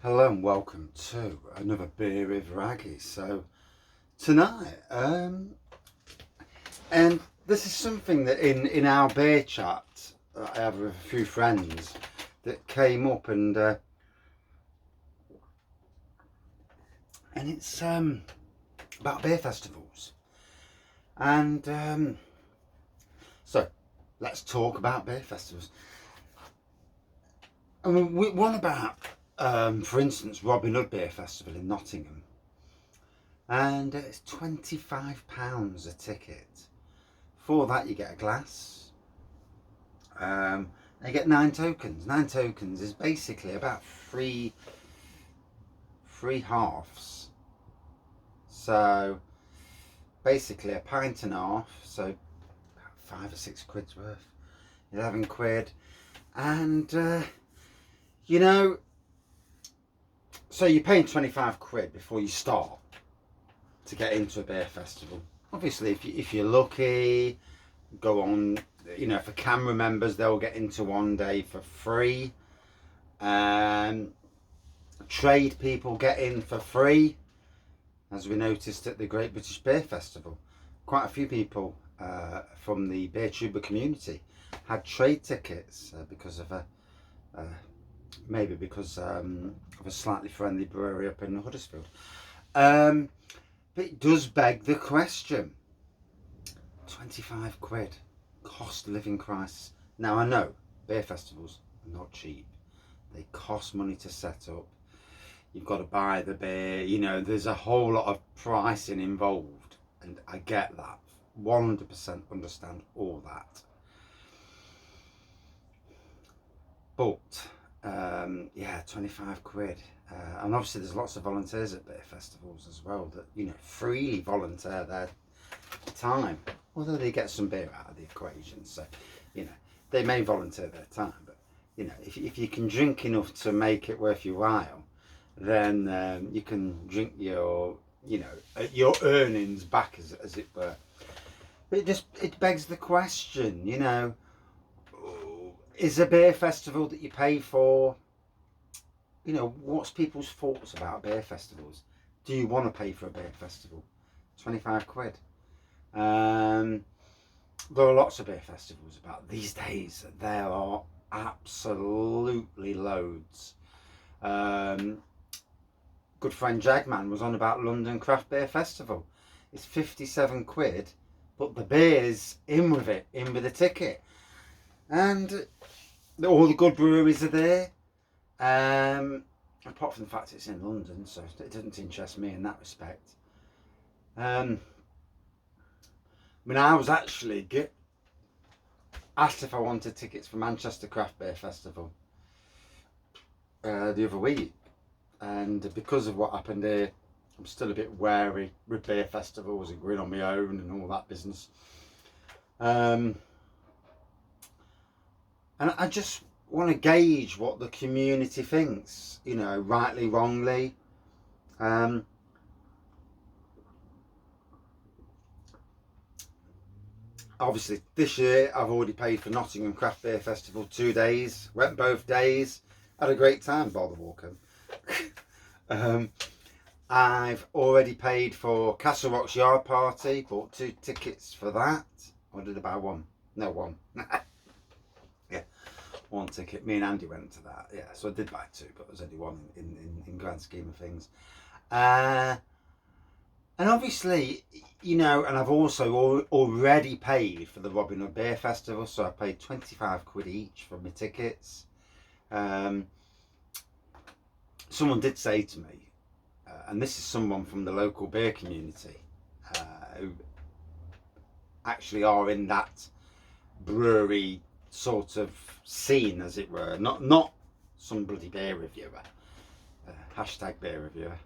Hello and welcome to another Beer with Wraggy. So tonight, and this is something that in our beer chat that I have with a few friends that came up, and it's about beer festivals, and so let's talk about beer festivals. I mean, one about for instance, Robin Hood Beer Festival in Nottingham, and it's £25 a ticket. For that, you get a glass. And you get 9 tokens. 9 tokens is basically about three halves. So basically a pint and a half. So about 5 or 6 quid's worth. 11 quid, and so you're paying 25 quid before you start to get into a beer festival. Obviously, if you're lucky, go on, for camera members, they'll get into one day for free. Trade people get in for free, as we noticed at the Great British Beer Festival. Quite a few people from the beer tuber community had trade tickets because of maybe because of a slightly friendly brewery up in Huddersfield. But it does beg the question, 25 quid, cost of living crisis. Now I know beer festivals are not cheap. They cost money to set up. You've got to buy the beer, there's a whole lot of pricing involved, and I get that. 100% understand all that. But 25 quid. And obviously there's lots of volunteers at beer festivals as well that, freely volunteer their time. Although they get some beer out of the equation. So, they may volunteer their time. But, if you can drink enough to make it worth your while, then you can drink your earnings back, as it were. But it begs the question, is a beer festival that you pay for, what's people's thoughts about beer festivals? Do you want to pay for a beer festival? 25 quid. There are lots of beer festivals about these days. There are absolutely loads. Good friend Jagman was on about London Craft Beer Festival. It's 57 quid, but the beer's in with the ticket. And all the good breweries are there. Apart from the fact it's in London, so it doesn't interest me in that respect. I was actually asked if I wanted tickets for Manchester Craft Beer Festival the other week, and because of what happened here, I'm still a bit wary with beer festivals and going on my own and all that business. And I just want to gauge what the community thinks, rightly, wrongly. Obviously, this year I've already paid for Nottingham Craft Beer Festival 2 days. Went both days. Had a great time, by the walk-in. I've already paid for Castle Rock's Yard Party. Bought 2 tickets for that. Or did I buy one? No, one. Yeah, 1 ticket. Me and Andy went to that. Yeah, so I did buy 2, but there's only one in grand scheme of things. And obviously, and I've also already paid for the Robin Hood Beer Festival, so I paid 25 quid each for my tickets. Someone did say to me, and this is someone from the local beer community, who actually are in that brewery sort of scene, as it were, not some bloody beer reviewer, hashtag beer reviewer.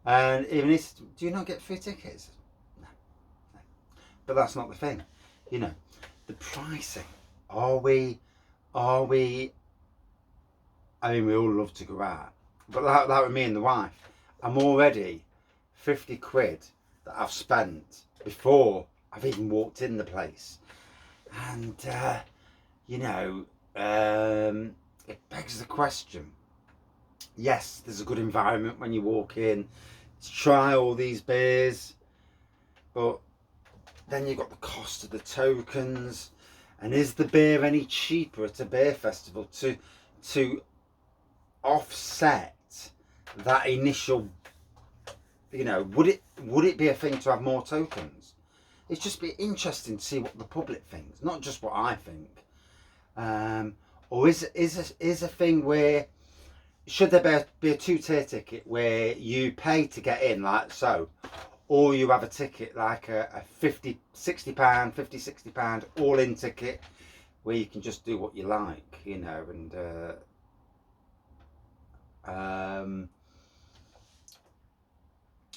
And even he said, do you not get free tickets? No. But that's not the thing. The pricing. Are we, I mean, we all love to go out. But that with me and the wife, I'm already 50 quid that I've spent before I've even walked in the place. And, it begs the question. Yes, there's a good environment when you walk in to try all these beers, but then you've got the cost of the tokens, and is the beer any cheaper at a beer festival to offset that initial, would it be a thing to have more tokens? It's just be interesting to see what the public thinks, not just what I think. Or is a thing where should there be a two-tier ticket where you pay to get in, like so, or you have a ticket like a £50, £60, £50, £60 all-in ticket where you can just do what you like, and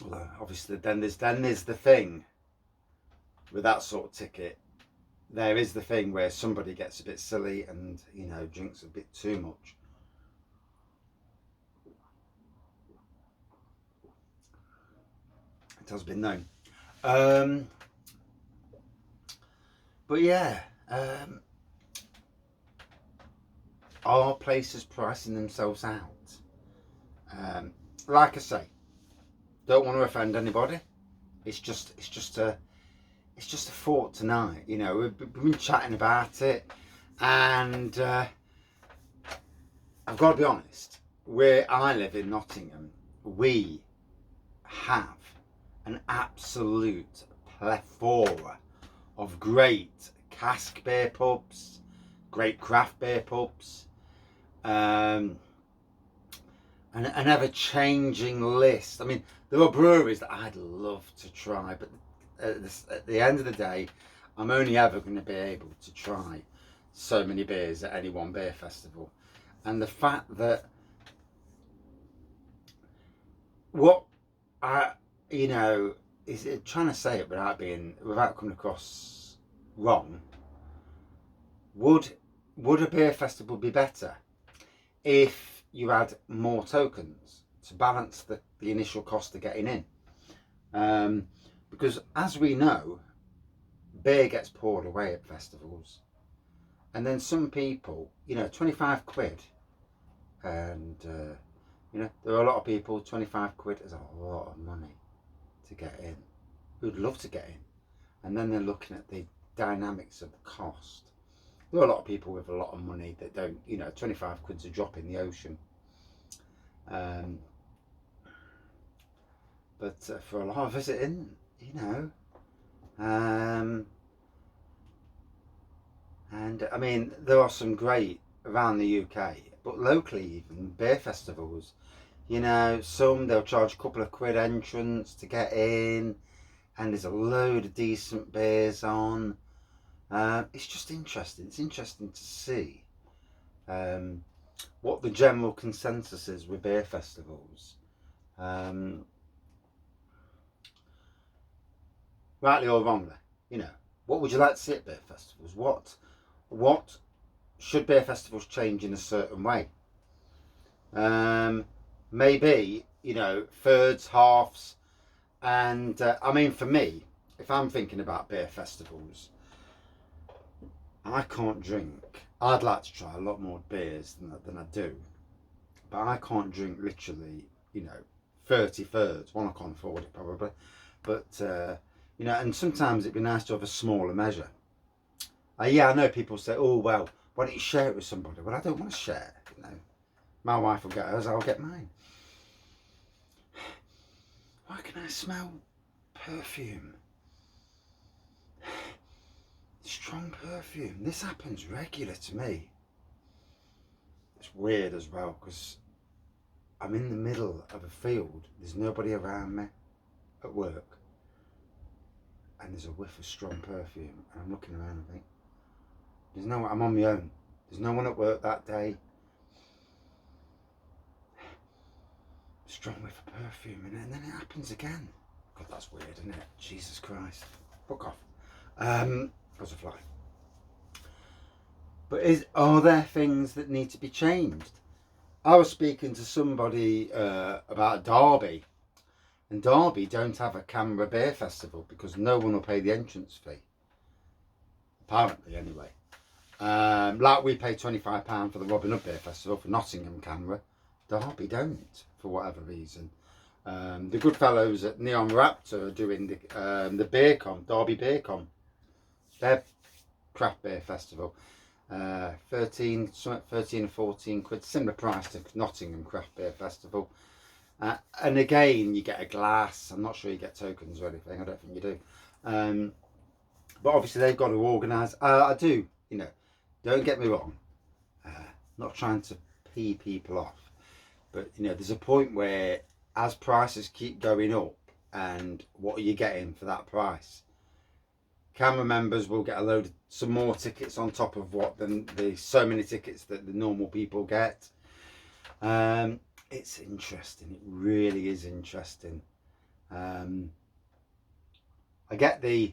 well, obviously then there's the thing with that sort of ticket. There is the thing where somebody gets a bit silly and drinks a bit too much. It has been known. But yeah, are places pricing themselves out? Like I say, don't want to offend anybody. It's just a thought tonight. We've been chatting about it, and I've got to be honest. Where I live in Nottingham, we have an absolute plethora of great cask beer pubs, great craft beer pubs, an ever-changing list. I mean, there are breweries that I'd love to try, but at the end of the day, I'm only ever going to be able to try so many beers at any one beer festival. And the fact that what I, is it trying to say it without coming across wrong, would a beer festival be better if you had more tokens to balance the initial cost of getting in? Because as we know, beer gets poured away at festivals, and then some people, 25 quid, and there are a lot of people, 25 quid is a lot of money to get in, who'd love to get in, and then they're looking at the dynamics of the cost. There are a lot of people with a lot of money that don't, 25 quid's a drop in the ocean. But for a lot of us it isn't, and I mean, there are some great around the UK, but locally even, beer festivals, some they'll charge a couple of quid entrance to get in, and there's a load of decent beers on. It's just interesting. It's interesting to see what the general consensus is with beer festivals. Rightly or wrongly, what would you like to see at beer festivals? What should beer festivals change in a certain way? Maybe, thirds, halves, and I mean, for me, if I'm thinking about beer festivals, I can't drink. I'd like to try a lot more beers than I do, but I can't drink literally, 30 thirds. One, I can't afford it probably, but and sometimes it'd be nice to have a smaller measure. Yeah, I know people say, oh well, why don't you share it with somebody? Well, I don't want to share. My wife will get hers, I'll get mine. Why can I smell perfume? Strong perfume. This happens regular to me. It's weird as well because I'm in the middle of a field. There's nobody around me at work, and there's a whiff of strong perfume, and I'm looking around and think, I'm on my own. There's no one at work that day. Strong whiff of perfume, and then it happens again. God, that's weird, isn't it? Jesus Christ. Fuck off. As a fly. But are there things that need to be changed? I was speaking to somebody about Derby, and Derby don't have a Canberra Beer Festival because no one will pay the entrance fee. Apparently, anyway. Like we pay £25 for the Robin Hood Beer Festival for Nottingham camera. Derby don't, for whatever reason. The good fellows at Neon Raptor are doing the beer con, Derby Beer Con. Their craft beer festival. 13 or 14 quid, similar price to Nottingham Craft Beer Festival. And again, you get a glass. I'm not sure you get tokens or anything. I don't think you do. But obviously they've got to organise. I do, you know, don't get me wrong. Not trying to pee people off. But, you know, there's a point where as prices keep going up, and what are you getting for that price? Camera members will get some more tickets on top of what the so many tickets that the normal people get. It's interesting. It really is interesting. I get to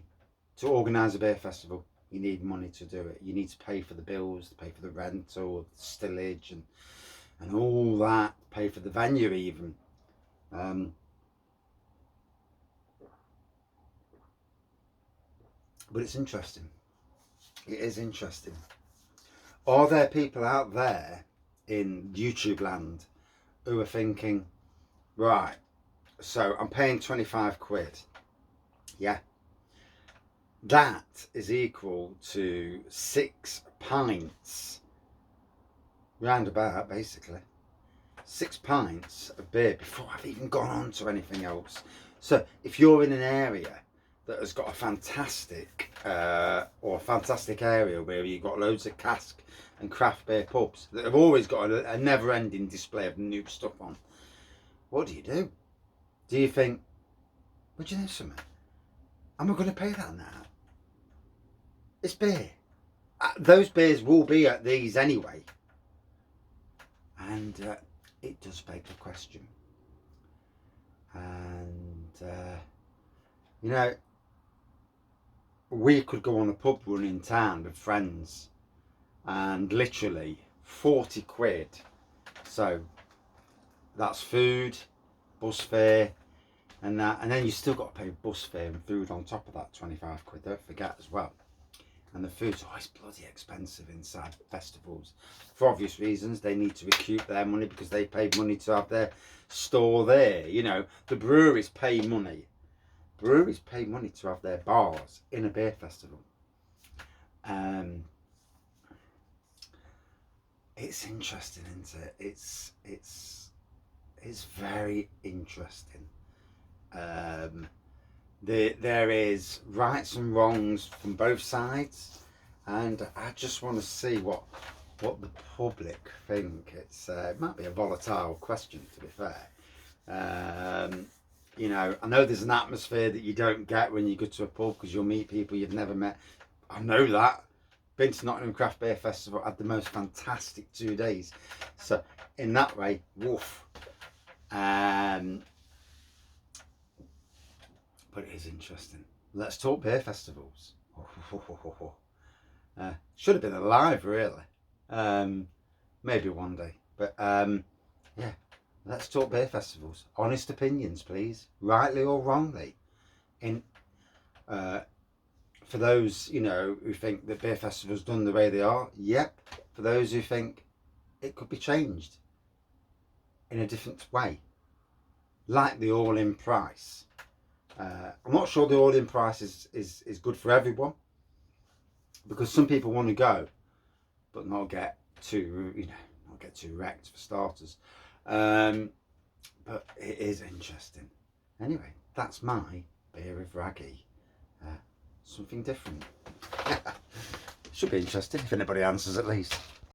organise a beer festival, you need money to do it. You need to pay for the bills, to pay for the rental, the stillage, and all that. Pay for the venue even. But it's interesting. It is interesting. Are there people out there in YouTube land who are thinking, right, so I'm paying 25 quid. Yeah. That is equal to 6 pints. Roundabout, basically. 6 pints of beer before I've even gone on to anything else. So if you're in an area that has got a fantastic area where you've got loads of cask and craft beer pubs that have always got a never-ending display of new stuff on, what do? Do you think, would you know something? Am I going to pay that now? It's beer. Those beers will be at these anyway. And it does beg the question. And, you know, we could go on a pub run in town with friends and literally 40 quid. So that's food, bus fare, and that. And then you still got to pay bus fare and food on top of that 25 quid, don't forget as well. And the food's always bloody expensive inside festivals. For obvious reasons, they need to recoup their money because they paid money to have their store there. You know, the breweries pay money. Breweries pay money to have their bars in a beer festival. It's interesting, isn't it? It's very interesting. There is rights and wrongs from both sides, and I just want to see what the public think. It might be a volatile question, to be fair. You know, I know there's an atmosphere that you don't get when you go to a pub because you'll meet people you've never met. I know that. Been to Nottingham Craft Beer Festival, had the most fantastic 2 days. So in that way, woof. But it is interesting. Let's talk beer festivals. Should have been alive, really. Maybe one day. But yeah, let's talk beer festivals. Honest opinions, please. Rightly or wrongly. For those, you know, who think that beer festivals done the way they are, yep. For those who think it could be changed in a different way, like the all-in price. I'm not sure the all-in price is good for everyone, because some people want to go but not get too wrecked for starters. But it is interesting. Anyway, that's my Beer with Wraggy. Something different. Should be interesting if anybody answers at least.